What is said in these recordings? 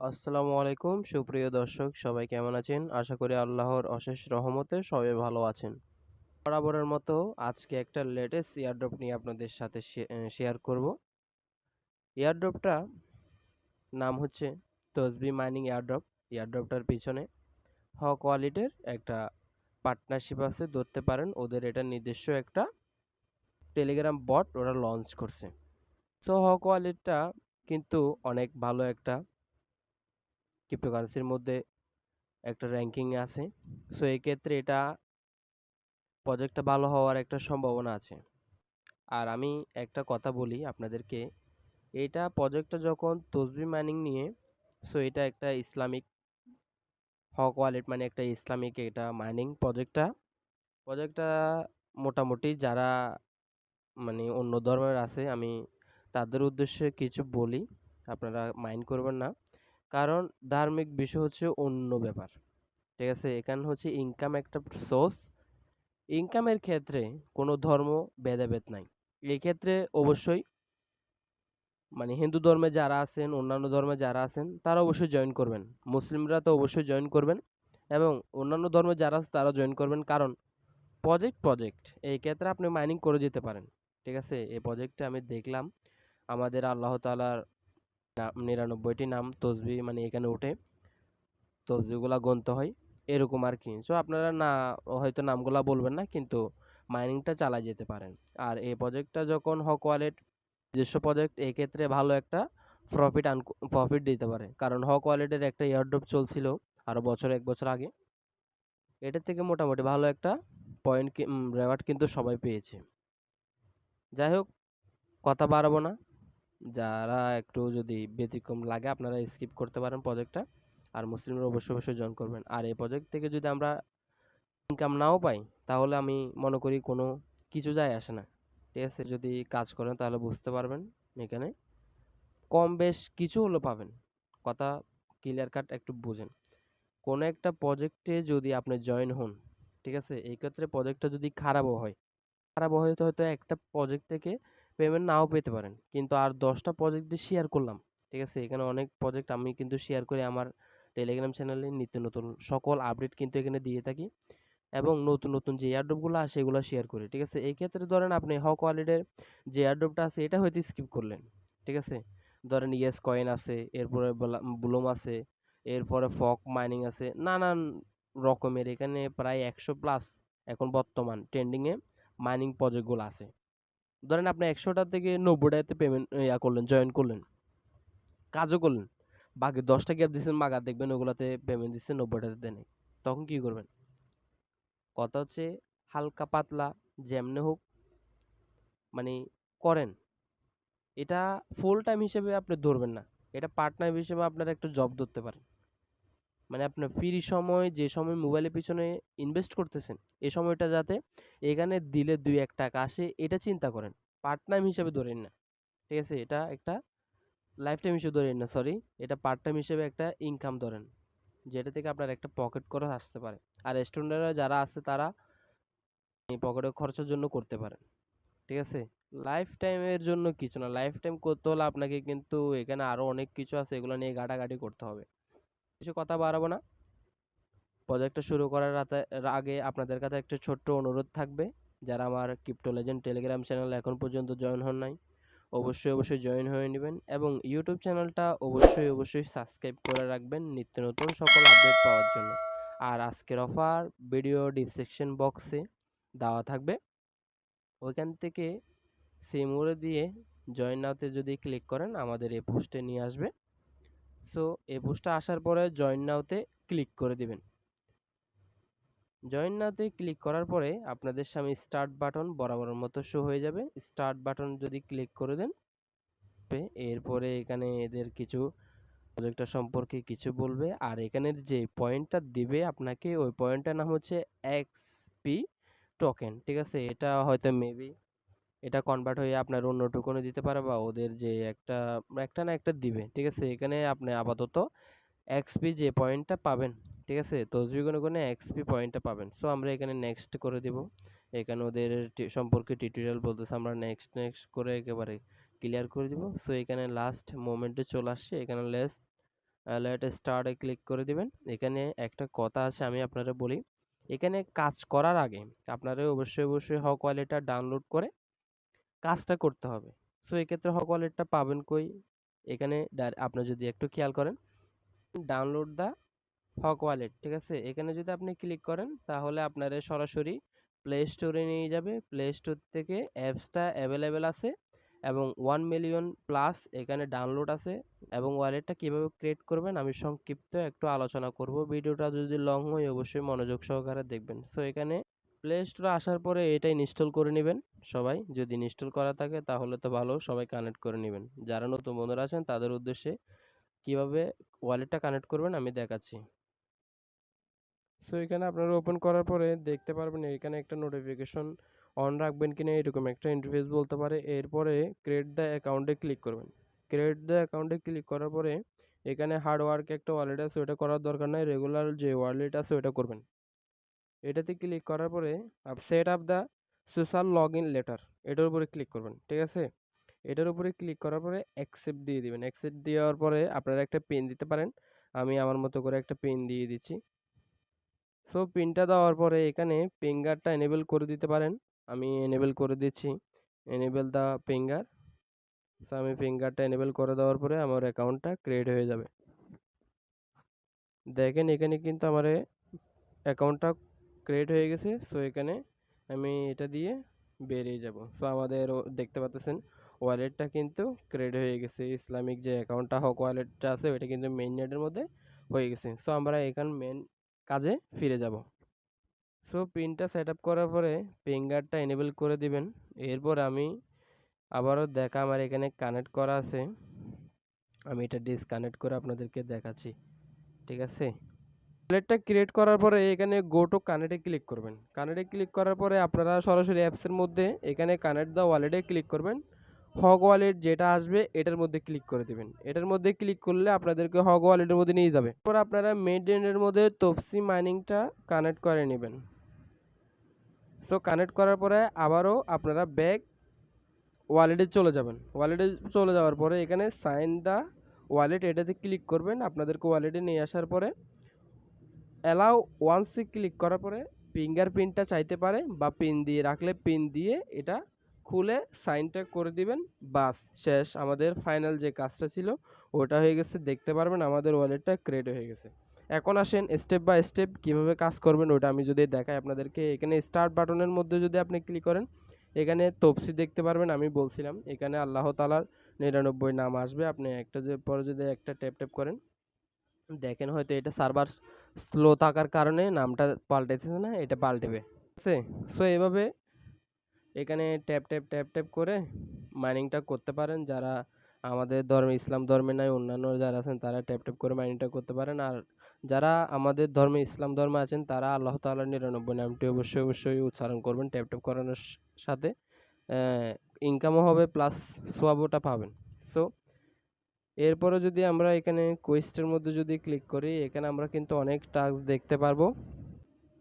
আসসালামু আলাইকুম সুপ্রিয় দর্শক সবাই কেমন আছেন? আশা করি আল্লাহর অশেষ রহমতে সবাই ভালো আছেন। বরাবরের মতো আজকে একটা লেটেস্ট এয়ারড্রপ নিয়ে আপনাদের সাথে শেয়ার করব। এয়ারড্রপটা নাম হচ্ছে তসবি মাইনিং এয়ারড্রপ। এয়ারড্রপটার পিছনে কোয়ালিটির একটা পার্টনারশিপ আছে, ধরতে পারেন ওদের এটা নিজস্ব একটা টেলিগ্রাম বট ওরা লঞ্চ করছে। সো কোয়ালিটিটা কিন্তু অনেক ভালো একটা ক্রিপ্টোকারেন্সির মধ্যে একটা র্যাঙ্কিং আছে। সো এই ক্ষেত্রে এটা প্রজেক্টটা ভালো হওয়ার একটা সম্ভাবনা আছে। আর আমি একটা কথা বলি আপনাদেরকে, এইটা প্রজেক্টটা যখন তসবি মাইনিং নিয়ে, সো এটা একটা ইসলামিক হক ওয়ালেট, মানে একটা ইসলামিক এটা মাইনিং প্রজেক্টটা মোটামুটি যারা মানে অন্য ধর্মের আছে, আমি তাদের উদ্দেশ্যে কিছু বলি, আপনারা মাইন্ড করবেন না। কারণ ধার্মিক বিষয় হচ্ছে অন্য ব্যাপার, ঠিক আছে? এখানে হচ্ছে ইনকাম একটা সোর্স। ইনকামের ক্ষেত্রে কোনো ধর্ম ভেদাভেদ নাই। এই ক্ষেত্রে অবশ্যই মানে হিন্দু ধর্মে যারা আছেন, অন্যান্য ধর্মে যারা আছেন তারা অবশ্যই জয়েন করবেন। মুসলিমরা তো অবশ্যই জয়েন করবেন এবং অন্যান্য ধর্মে যারা আছে তারা জয়েন করবেন। কারণ প্রজেক্ট এই ক্ষেত্রে আপনি মাইনিং করে যেতে পারেন, ঠিক আছে? এই প্রজেক্টে আমি দেখলাম আমাদের আল্লাহ তাআলার ৯৯টি নাম তসবিহ মানে এখানে ওঠে, তসবিহগুলা গুনতে হয় এরকম আর কি। সো আপনারা না হয়তো নামগুলা বলবেন না, কিন্তু মাইনিংটা চালায় যেতে পারেন। আর এই প্রজেক্টটা যখন হক ওয়ালেট নিজস্ব প্রজেক্ট, এক্ষেত্রে ভালো একটা প্রফিট দিতে পারে। কারণ হক ওয়ালেটের একটা এয়ারড্রপ চলছিল আরো এক বছর আগে। এটার থেকে মোটামুটি ভালো একটা রেওয়ার্ড কিন্তু সবাই পেয়েছে। যাই হোক, কথা বাড়াবো না। যারা একটু যদি ব্যতিক্রম লাগে আপনারা স্কিপ করতে পারেন প্রজেক্টটা। আর মুসলিমরা অবশ্যই জয়েন করবেন। আর এই প্রজেক্ট থেকে যদি আমরা ইনকাম নাও পাই, তাহলে আমি মনে করি কোনো কিছু যায় আসে না, ঠিক আছে? যদি কাজ করেন তাহলে বুঝতে পারবেন এখানে কম বেশ কিছু হলেও পাবেন। কথা ক্লিয়ার কাট একটু বুঝেন। কোনো একটা প্রজেক্টে যদি আপনি জয়েন হন, ঠিক আছে? এই ক্ষেত্রে প্রজেক্টটা যদি খারাপও হয়তো হয়তো একটা প্রজেক্ট থেকে পেমেন্ট নাও পেতে পারেন। কিন্তু আর ১০টা প্রজেক্ট দিয়ে শেয়ার করলাম, ঠিক আছে? এখানে অনেক প্রজেক্ট আমি কিন্তু শেয়ার করি আমার টেলিগ্রাম চ্যানেলে, নিত্য নতুন সকল আপডেট কিন্তু এখানে দিয়ে থাকি এবং নতুন যে এয়ারড্রপগুলো আসে এগুলো শেয়ার করি, ঠিক আছে? এই ক্ষেত্রে ধরেন আপনি হ কোয়ালিটির যে এয়ারড্রপটা আছে এটা হয়তো স্কিপ করলেন, ঠিক আছে? ধরেন ইয়েস কয়েন আছে, এরপরে ব্লুম আছে, এরপরে ফক মাইনিং আছে, নানান রকমের এখানে প্রায় ১০০ প্লাস এখন বর্তমান ট্রেন্ডিংয়ে মাইনিং প্রজেক্টগুলো আছে। ধরেন আপনি ১০০টা থেকে ৯০টাতে পেমেন্ট করলেন, জয়েন করলেন, কাজও করলেন, বাকি ১০টা গ্যাপ দিচ্ছেন, বাগা দেখবেন ওগুলাতে পেমেন্ট দিচ্ছে, ৯০টাতে দেয় নাই। তখন কি করবেন? কথা হচ্ছে হালকা পাতলা যেমনে হোক মানে করেন। এটা ফুল টাইম হিসেবে আপনি ধরবেন না। এটা পার্ট টাইম হিসেবে আপনারা একটা জব ধরতে পারেন। মানে আপনার ফ্রি সময় যে সময় মোবাইলের পিছনে ইনভেস্ট করতেছেন, এই সময়টা যাতে এখানে দিলে ২-১ টাকা আসে এটা চিন্তা করেন। পার্ট টাইম হিসেবে ধরেন না। ঠিক আছে? এটা একটা লাইফ টাইম হিসেবে ধরেন না, সরি। এটা পার্ট টাইম হিসেবে একটা ইনকাম ধরেন। যেটা থেকে আপনার একটা পকেট খরচ আসতে পারে। আর স্টুডেন্টরা যারা আছে তারা এই পকেটে খরচের জন্য করতে পারেন। ঠিক আছে? লাইফ টাইমের জন্য কিছু না। লাইফ টাইম করতে হলে আপনাকে কিন্তু এখানে আরো অনেক কিছু আছে, এগুলো নিয়ে ঘাটাঘাটি করতে হবে। বেশি কথা বাড়াবো না। প্রজেক্টটা শুরু করার আগে আপনাদের কাছে একটা ছোট্ট অনুরোধ থাকবে। যারা আমার ক্রিপ্টো লেজেন্ড টেলিগ্রাম চ্যানেলে এখন পর্যন্ত জয়েন হন নাই, অবশ্যই জয়েন হয়ে নেবেন এবং ইউটিউব চ্যানেলটা অবশ্যই সাবস্ক্রাইব করে রাখবেন নিত্য নতুন সকল আপডেট পাওয়ার জন্য। আর আজকের অফার ভিডিও ডিসক্রিপশন বক্সে দেওয়া থাকবে। ওইখান থেকে সিমুরে দিয়ে জয়েন নাওতে যদি ক্লিক করেন আমাদের এই পোস্টে নিয়ে আসবে। সো এই পোস্টে আসার পরে জয়েন নাওতে ক্লিক করে দিবেন। জয়েন নাওতে ক্লিক করার পরে আপনাদের সামনে স্টার্ট বাটন বরাবরের মতো শো হয়ে যাবে। স্টার্ট বাটন যদি ক্লিক করে দেন, এরপরে এখানে এদের কিছু প্রজেক্টটা সম্পর্কে কিছু বলবে। আর এখানের যে পয়েন্টটা দিবে আপনাকে, ওই পয়েন্টটার নাম হচ্ছে এক্সপি টোকেন, ঠিক আছে? এটা হয়তো মেবি এটা কনভার্ট হয়ে আপনার অন্য টোকেনে দিতে পারে বা ওদের যে একটা না একটা দিবে, ঠিক আছে? এখানে আপনি আপাতত এক্সপি যে পয়েন্টটা পাবেন, ঠিক আছে? তসবি গুনে এক্সপি পয়েন্টটা পাবেন। সো আমরা এখানে নেক্সট করে দিব। এখানে ওদের সম্পর্কে টিউটোরিয়াল বলতেছে, আমরা নেক্সট করে একেবারে ক্লিয়ার করে দিব। সো এখানে লাস্ট মোমেন্টে চলে আসছে, এখানে লেট স্টার্টে ক্লিক করে দিবেন। এখানে একটা কথা আছে, আমি আপনারা বলি, এখানে কাজ করার আগে আপনারা অবশ্যই হক ওয়ালেটটা ডাউনলোড করে কাজটা করতে হবে। সো এক্ষেত্রে হক ওয়ালেটটা পাবেন কই? এখানে আপনি যদি একটু খেয়াল করেন, ডাউনলোড দা হক ওয়ালেট, ঠিক আছে? এখানে যদি আপনি ক্লিক করেন তাহলে আপনারে সরাসরি প্লে স্টোরে নিয়ে যাবে। প্লে স্টোর থেকে অ্যাপসটা অ্যাভেলেবেল আছে এবং 1 মিলিয়ন প্লাস এখানে ডাউনলোড আছে। এবং ওয়ালেটটা কিভাবে ক্রিয়েট করবেন আমি সংক্ষিপ্ত একটু আলোচনা করব। ভিডিওটা যদি লং হয় অবশ্যই মনোযোগ সহকারে দেখবেন। সো এখানে প্লে স্টোরে আসার পরে এটা ইনস্টল করে নেবেন সবাই। যদি ইনস্টল করা থাকে তাহলে তো ভালো, সবাই কানেক্ট করে নেবেন। যারা নতুন বন্ধুরা আছেন তাদের উদ্দেশ্যে কিভাবে ওয়ালেটটা কানেক্ট করবেন আমি দেখাচ্ছি। সো এখানে আপনারা ওপেন করার পরে দেখতে পারবেন এখানে একটা নোটিফিকেশন অন রাখবেন কিনা এরকম একটা ইন্টারফেস বলতে পারে। এরপরে ক্রিয়েট দ্য অ্যাকাউন্টে ক্লিক করবেন। ক্রিয়েট দ্য অ্যাকাউন্টে ক্লিক করার পরে এখানে হার্ড ওয়ার্ক একটা ওয়ালেট আছে, ওটা করার দরকার নাই। রেগুলার যে ওয়ালেট আছে ওটা করবেন। এটাতে ক্লিক করার পরে set up the social log in letter, এটার উপরে ক্লিক করবেন, ঠিক আছে? এটার উপরে ক্লিক করার পরে অ্যাকসেপ্ট দিয়ে দিবেন। অ্যাকসেপ্ট দেওয়ার পরে আপনারা একটা পিন দিতে পারেন। আমি আমার মতো করে একটা পিন দিয়ে দিচ্ছি। সো পিনটা দেওয়ার পরে এখানে ফিঙ্গারটা এনেবল করে দিতে পারেন। আমি এনেবল করে দিচ্ছি, এনেবল দ্য ফিঙ্গার। সো আমি ফিঙ্গারটা এনেবল করে দেওয়ার পরে আমার অ্যাকাউন্টটা ক্রিয়েট হয়ে যাবে। দেখেন এখানে কিন্তু আমার অ্যাকাউন্টটা ক্রিয়েট হয়ে গেছে। সো এখানে আমি এটা দিয়ে বেরিয়ে যাব। সো আমাদের দেখতে পাচ্ছেন ওয়ালেটটা কিন্তু ক্রিয়েট হয়ে গেছে। ইসলামিক যে অ্যাকাউন্টটা হক ওয়ালেটটা আছে ওইটা কিন্তু মেইন নেটের মধ্যে হয়ে গেছে। সো আমরা এখানে মেন কাজে ফিরে যাব। সো পিনটা সেট আপ করার পরে ফিঙ্গারটা এনেবল করে দিবেন। এরপর আমি আবারও দেখা আমার এখানে কানেক্ট করা আছে, আমি এটা ডিসকানেক্ট করে আপনাদেরকে দেখাচ্ছি, ঠিক আছে? ওয়ালেটটা ক্রিয়েট করার পরে এখানে গো টু কানেক্টে ক্লিক করবেন। কানেক্টে ক্লিক করার পরে আপনারা সরাসরি অ্যাপসের মধ্যে এখানে কানেক্ট দ্য ওয়ালেটে ক্লিক করবেন। হগ ওয়ালেট যেটা আসবে এটার মধ্যে ক্লিক করে দিবেন। এটার মধ্যে ক্লিক করলে আপনাদেরকে হগ ওয়ালেটের মধ্যে নিয়ে যাবে। এরপর আপনারা মেইনের মধ্যে তফসি মাইনিংটা কানেক্ট করে নেবেন। সো কানেক্ট করার পরে আবারও আপনারা ব্যাক ওয়ালেটে চলে যাবেন। ওয়ালেটে চলে যাওয়ার পরে এখানে সাইন দ্য ওয়ালেট এটাতে ক্লিক করবেন। আপনাদেরকে ওয়ালেটে নিয়ে আসার পরে অ্যালাউ ওয়ান্সে ক্লিক করার পরে ফিঙ্গারপ্রিন্টটা চাইতে পারে বা পিন দিয়ে রাখলে পিন দিয়ে এটা খুলে সাইনটা করে দিবেন। বাস শেষ, আমাদের ফাইনাল যে কাজটা ছিল ওটা হয়ে গেছে। দেখতে পারবেন আমাদের ওয়ালেটটা ক্রিয়েট হয়ে গেছে। এখন আসেন স্টেপ বাই স্টেপ কীভাবে কাজ করবেন ওটা আমি যদি দেখাই আপনাদেরকে। এখানে স্টার্ট বাটনের মধ্যে যদি আপনি ক্লিক করেন এখানে তফসি দেখতে পারবেন। আমি বলছিলাম এখানে আল্লাহ তাআলার 99 নাম আসবে। আপনি একটা যে পরে যদি একটা ট্যাপ ট্যাপ করেন দেখেন হয়তো এটা সার্ভার স্লো থাকার কারণে নামটা পাল্টাইতেছে না, এটা পাল্টেবে, ঠিক আছে? সো এভাবে এখানে ট্যাপ ট্যাপ ট্যাপ ট্যাপ করে মাইনিংটা করতে পারেন। যারা আমাদের ধর্মে ইসলাম ধর্মে নাই অন্যান্য যারা আছেন তারা ট্যাপ ট্যাপ করে মাইনিংটা করতে পারেন। আর যারা আমাদের ধর্মে ইসলাম ধর্মে আছেন তারা আল্লাহ তাআলার 99 নামটি অবশ্যই উচ্চারণ করবেন ট্যাপ ট্যাপ করানোর সাথে। ইনকামও হবে প্লাস সোয়াবটা পাবেন। সো এরপরে যদি আমরা এখানে কোয়েস্টের মধ্যে যদি ক্লিক করি এখানে আমরা কিন্তু অনেক টাস্ক দেখতে পারবো।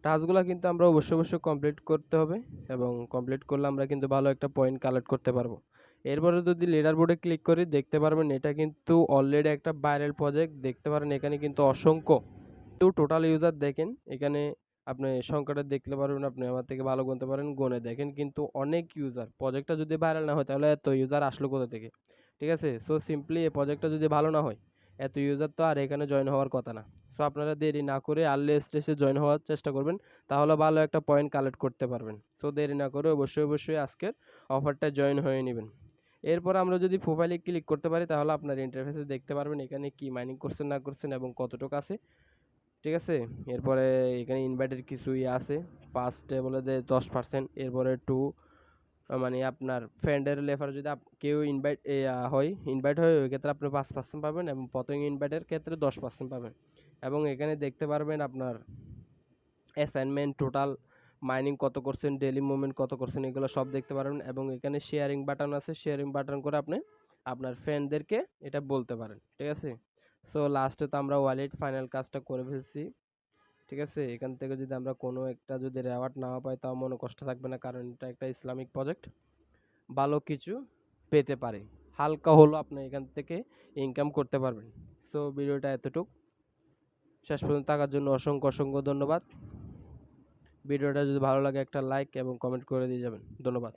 টাস্কগুলো কিন্তু আমরা অবশ্যই কমপ্লিট করতে হবে এবং কমপ্লিট করলে আমরা কিন্তু ভালো একটা পয়েন্ট কালেক্ট করতে পারবো। এরপরে যদি লিডার বোর্ডে ক্লিক করি দেখতে পারবেন এটা কিন্তু অলরেডি একটা ভাইরাল প্রজেক্ট। দেখতে পারেন এখানে কিন্তু অসংখ্য টোটাল ইউজার দেখেন এখানে আপনি সংখ্যাটা দেখতে পারবেন। আপনি আমার থেকে ভালো গুনতে পারেন, গুনে দেখেন কিন্তু অনেক ইউজার। প্রজেক্টটা যদি ভাইরাল না হয় তাহলে এত ইউজার আসলো কোথা থেকে, ঠিক আছে? সো সিম্পলি এই প্রজেক্টটা যদি ভালো না হয় এত ইউজার তো আর এখানে জয়েন হওয়ার কথা না। সো আপনারা দেরি না করে আর্লি স্টেজে জয়েন হওয়ার চেষ্টা করবেন, তাহলে ভালো একটা পয়েন্ট কালেক্ট করতে পারবেন। সো দেরি না করে অবশ্যই আজকের অফারটা জয়েন হয়ে নেবেন। এরপর আমরা যদি প্রোফাইলে ক্লিক করতে পারি তাহলে আপনার ইন্টারফেসে দেখতে পারবেন এখানে কি মাইনিং করছেন না করছেন এবং কতটুকু আছে, ঠিক আছে? এরপরে এখানে ইনভাইটের কিছু আছে। ফার্স্টে বলে দেয় 10%, এরপরে 2 মানে আপনার ফ্রেন্ডের লেফার যদি কেউ ইনভাইট হয় ওই ক্ষেত্রে আপনি 5% পাবেন এবং প্রথম ইনভাইটের ক্ষেত্রে 10% পাবেন। এবং এখানে দেখতে পারবেন আপনার অ্যাসাইনমেন্ট টোটাল মাইনিং কত করছেন, ডেইলি মুভমেন্ট কত করছেন, এগুলো সব দেখতে পারবেন। এবং এখানে শেয়ারিং বাটন আছে, শেয়ারিং বাটন করে আপনি আপনার ফ্রেন্ডদেরকে এটা বলতে পারেন, ঠিক আছে? সো লাস্টে তো আমরা ওয়ালেট ফাইনাল কাজটা করে ফেলছি, ঠিক আছে? এখান থেকে যদি আমরা কোনো একটা যদি রেওয়ার্ড না পাই তাও মনে কষ্ট থাকবে না, কারণ এটা একটা ইসলামিক প্রজেক্ট, ভালো কিছু পেতে পারে। হালকা হলো আপনি এখান থেকে ইনকাম করতে পারবেন। সো ভিডিওটা এতটুক। শেষ পর্যন্ত থাকার জন্য অসংখ্য ধন্যবাদ। ভিডিওটা যদি ভালো লাগে একটা লাইক এবং কমেন্ট করে দিয়ে যাবেন। ধন্যবাদ।